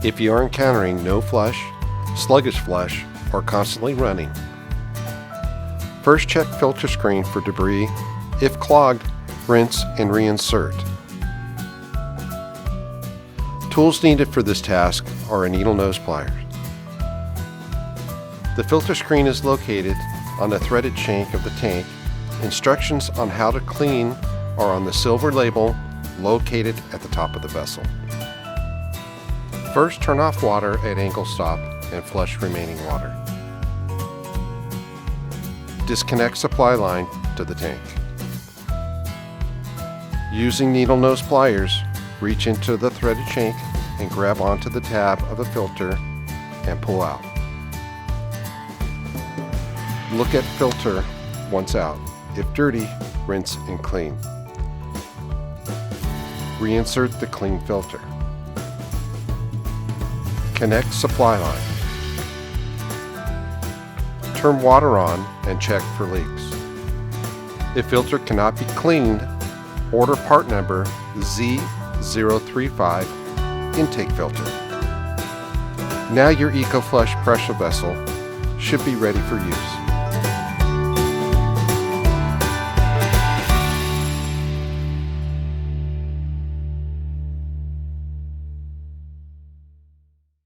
if you are encountering no flush, sluggish flush, or constantly running. First, check filter screen for debris. If clogged, rinse and reinsert. Tools needed for this task are a needle nose pliers. The filter screen is located on the threaded shank of the tank. Instructions on how to clean are on the silver label located at the top of the vessel. First, turn off water at angle stop and flush remaining water. Disconnect supply line to the tank. Using needle nose pliers, reach into the threaded shank and grab onto the tab of the filter and pull out. Look at filter once out. If dirty, rinse and clean. Reinsert the clean filter. Connect supply line. Turn water on and check for leaks. If filter cannot be cleaned, order part number Z035 intake filter. Now your Ecoflush pressure vessel should be ready for use.